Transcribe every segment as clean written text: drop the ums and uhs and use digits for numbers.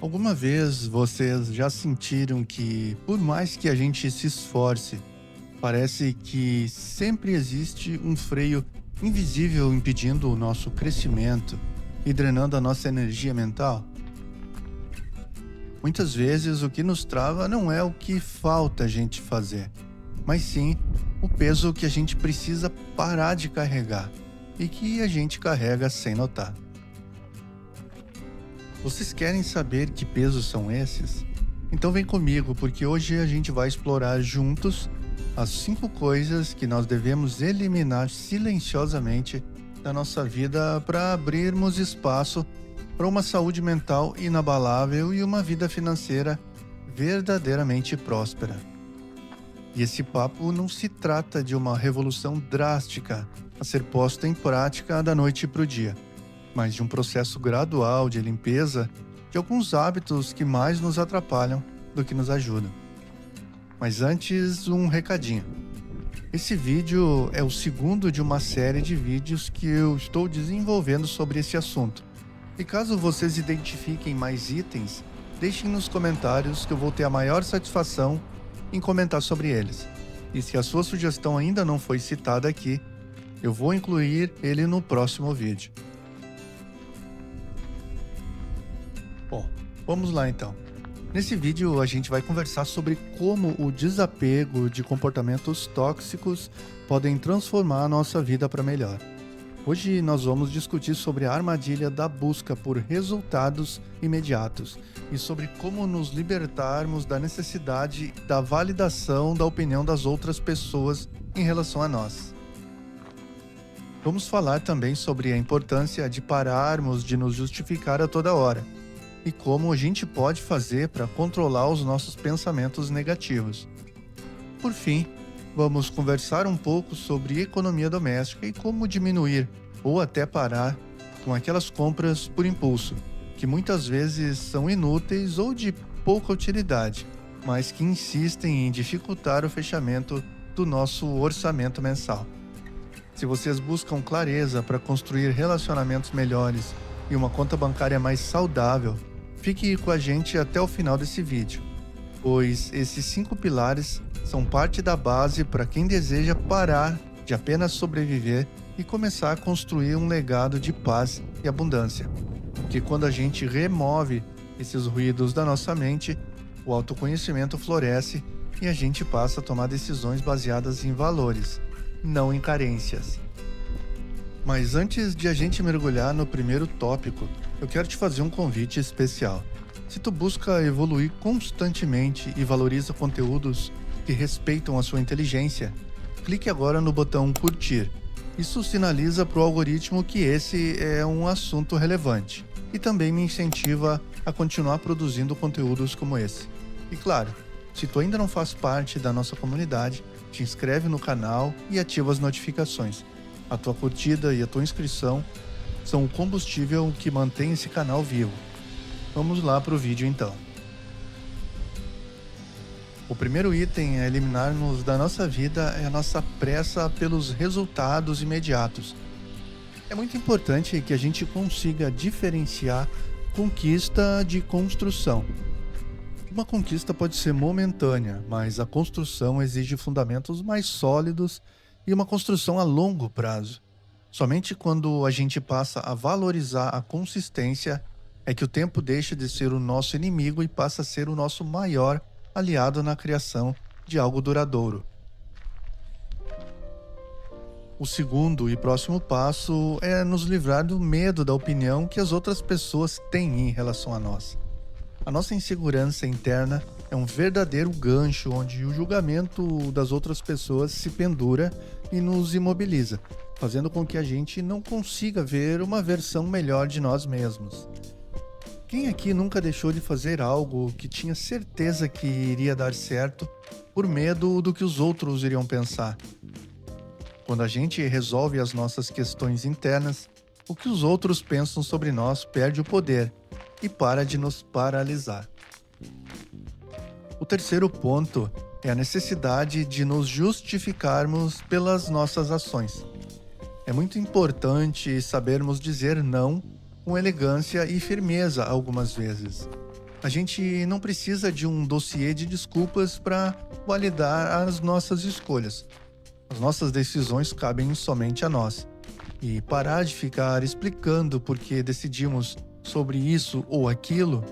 Alguma vez vocês já sentiram que, por mais que a gente se esforce, parece que sempre existe um freio invisível impedindo o nosso crescimento e drenando a nossa energia mental? Muitas vezes o que nos trava não é o que falta a gente fazer, mas sim o peso que a gente precisa parar de carregar e que a gente carrega sem notar. Vocês querem saber que pesos são esses? Então vem comigo, porque hoje a gente vai explorar juntos as 5 coisas que nós devemos eliminar silenciosamente da nossa vida para abrirmos espaço para uma saúde mental inabalável e uma vida financeira verdadeiramente próspera. E esse papo não se trata de uma revolução drástica a ser posta em prática da noite para o dia, mas de um processo gradual de limpeza de alguns hábitos que mais nos atrapalham do que nos ajudam. Mas antes, um recadinho. Esse vídeo é o segundo de uma série de vídeos que eu estou desenvolvendo sobre esse assunto. E caso vocês identifiquem mais itens, deixem nos comentários que eu vou ter a maior satisfação em comentar sobre eles. E se a sua sugestão ainda não foi citada aqui, eu vou incluir ele no próximo vídeo. Bom, vamos lá então. Nesse vídeo a gente vai conversar sobre como o desapego de comportamentos tóxicos podem transformar a nossa vida para melhor. Hoje nós vamos discutir sobre a armadilha da busca por resultados imediatos e sobre como nos libertarmos da necessidade da validação da opinião das outras pessoas em relação a nós. Vamos falar também sobre a importância de pararmos de nos justificar a toda hora e como a gente pode fazer para controlar os nossos pensamentos negativos. Por fim, vamos conversar um pouco sobre economia doméstica e como diminuir ou até parar com aquelas compras por impulso, que muitas vezes são inúteis ou de pouca utilidade, mas que insistem em dificultar o fechamento do nosso orçamento mensal. Se vocês buscam clareza para construir relacionamentos melhores e uma conta bancária mais saudável, fique com a gente até o final desse vídeo, pois esses 5 pilares são parte da base para quem deseja parar de apenas sobreviver e começar a construir um legado de paz e abundância. Porque quando a gente remove esses ruídos da nossa mente, o autoconhecimento floresce e a gente passa a tomar decisões baseadas em valores, não em carências. Mas antes de a gente mergulhar no primeiro tópico, eu quero te fazer um convite especial. Se tu busca evoluir constantemente e valoriza conteúdos que respeitam a sua inteligência, clique agora no botão curtir. Isso sinaliza para o algoritmo que esse é um assunto relevante e também me incentiva a continuar produzindo conteúdos como esse. E claro, se tu ainda não faz parte da nossa comunidade, te inscreve no canal e ativa as notificações. A tua curtida e a tua inscrição são o combustível que mantém esse canal vivo. Vamos lá para o vídeo então. O primeiro item a eliminarmos da nossa vida é a nossa pressa pelos resultados imediatos. É muito importante que a gente consiga diferenciar conquista de construção. Uma conquista pode ser momentânea, mas a construção exige fundamentos mais sólidos e uma construção a longo prazo. Somente quando a gente passa a valorizar a consistência é que o tempo deixa de ser o nosso inimigo e passa a ser o nosso maior aliado na criação de algo duradouro. O segundo e próximo passo é nos livrar do medo da opinião que as outras pessoas têm em relação a nós. A nossa insegurança interna é um verdadeiro gancho onde o julgamento das outras pessoas se pendura e nos imobiliza, fazendo com que a gente não consiga ver uma versão melhor de nós mesmos. Quem aqui nunca deixou de fazer algo que tinha certeza que iria dar certo por medo do que os outros iriam pensar? Quando a gente resolve as nossas questões internas, o que os outros pensam sobre nós perde o poder e para de nos paralisar. O terceiro ponto é a necessidade de nos justificarmos pelas nossas ações. É muito importante sabermos dizer não com elegância e firmeza algumas vezes. A gente não precisa de um dossiê de desculpas para validar as nossas escolhas. As nossas decisões cabem somente a nós. E parar de ficar explicando por que decidimos sobre isso ou aquilo,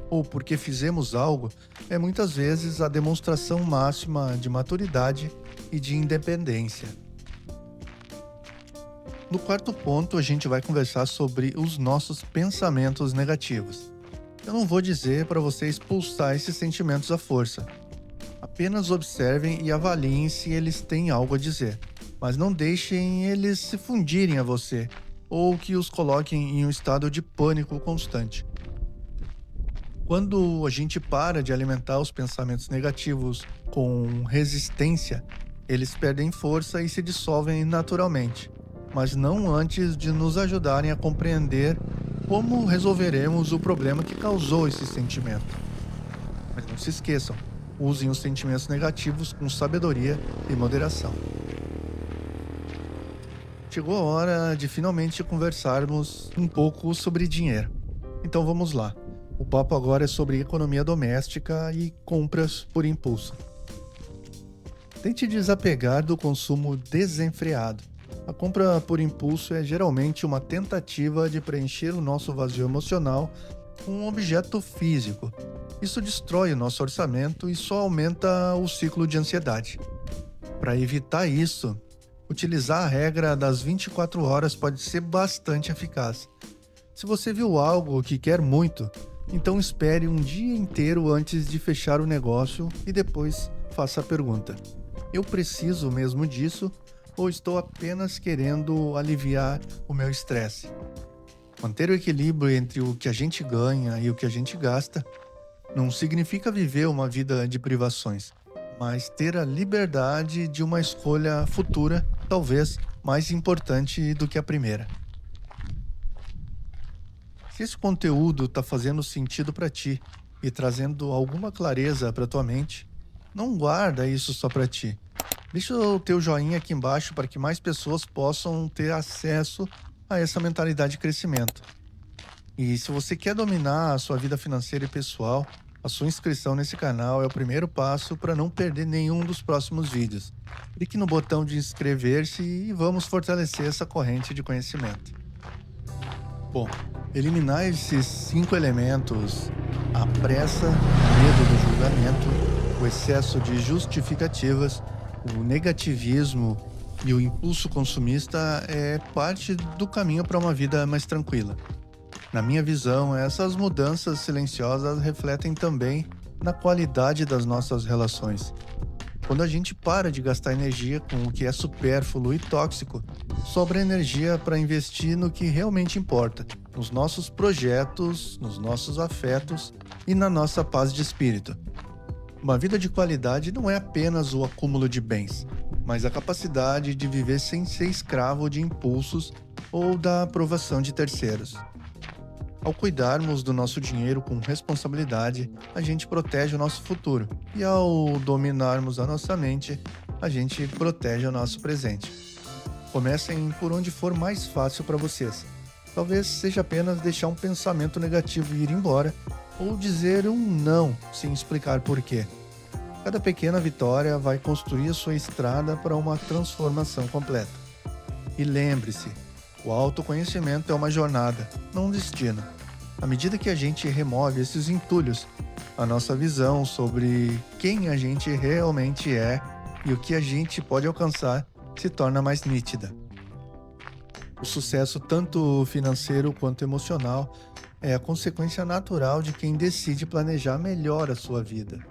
ou porque fizemos algo, é muitas vezes a demonstração máxima de maturidade e de independência. No quarto ponto, a gente vai conversar sobre os nossos pensamentos negativos. Eu não vou dizer para você expulsar esses sentimentos à força. Apenas observem e avaliem se eles têm algo a dizer, mas não deixem eles se fundirem a você ou que os coloquem em um estado de pânico constante. Quando a gente para de alimentar os pensamentos negativos com resistência, eles perdem força e se dissolvem naturalmente, mas não antes de nos ajudarem a compreender como resolveremos o problema que causou esse sentimento. Mas não se esqueçam, usem os sentimentos negativos com sabedoria e moderação. Chegou a hora de finalmente conversarmos um pouco sobre dinheiro. Então vamos lá. O papo agora é sobre economia doméstica e compras por impulso. Tente desapegar do consumo desenfreado. A compra por impulso é geralmente uma tentativa de preencher o nosso vazio emocional com um objeto físico. Isso destrói o nosso orçamento e só aumenta o ciclo de ansiedade. Para evitar isso, utilizar a regra das 24 horas pode ser bastante eficaz. Se você viu algo que quer muito, então espere um dia inteiro antes de fechar o negócio e depois faça a pergunta: eu preciso mesmo disso ou estou apenas querendo aliviar o meu estresse? Manter o equilíbrio entre o que a gente ganha e o que a gente gasta não significa viver uma vida de privações, mas ter a liberdade de uma escolha futura, talvez mais importante do que a primeira. Se esse conteúdo está fazendo sentido para ti e trazendo alguma clareza para tua mente, não guarda isso só para ti. Deixa o teu joinha aqui embaixo para que mais pessoas possam ter acesso a essa mentalidade de crescimento. E se você quer dominar a sua vida financeira e pessoal, a sua inscrição nesse canal é o primeiro passo para não perder nenhum dos próximos vídeos. Clique no botão de inscrever-se e vamos fortalecer essa corrente de conhecimento. Bom, eliminar esses 5 elementos, a pressa, o medo do julgamento, o excesso de justificativas, o negativismo e o impulso consumista é parte do caminho para uma vida mais tranquila. Na minha visão, essas mudanças silenciosas refletem também na qualidade das nossas relações. Quando a gente para de gastar energia com o que é supérfluo e tóxico, sobra energia para investir no que realmente importa, nos nossos projetos, nos nossos afetos e na nossa paz de espírito. Uma vida de qualidade não é apenas o acúmulo de bens, mas a capacidade de viver sem ser escravo de impulsos ou da aprovação de terceiros. Ao cuidarmos do nosso dinheiro com responsabilidade, a gente protege o nosso futuro. E ao dominarmos a nossa mente, a gente protege o nosso presente. Comecem por onde for mais fácil para vocês. Talvez seja apenas deixar um pensamento negativo ir embora ou dizer um não sem explicar porquê. Cada pequena vitória vai construir a sua estrada para uma transformação completa. E lembre-se, o autoconhecimento é uma jornada, não um destino. À medida que a gente remove esses entulhos, a nossa visão sobre quem a gente realmente é e o que a gente pode alcançar se torna mais nítida. O sucesso, tanto financeiro quanto emocional, é a consequência natural de quem decide planejar melhor a sua vida.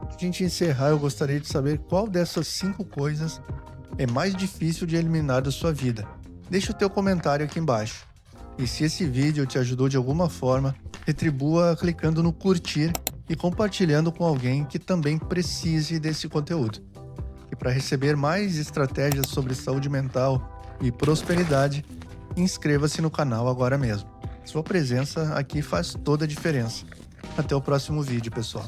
Antes de a gente encerrar, eu gostaria de saber qual dessas 5 coisas é mais difícil de eliminar da sua vida. Deixa o teu comentário aqui embaixo. E se esse vídeo te ajudou de alguma forma, retribua clicando no curtir e compartilhando com alguém que também precise desse conteúdo. E para receber mais estratégias sobre saúde mental e prosperidade, inscreva-se no canal agora mesmo. Sua presença aqui faz toda a diferença. Até o próximo vídeo, pessoal.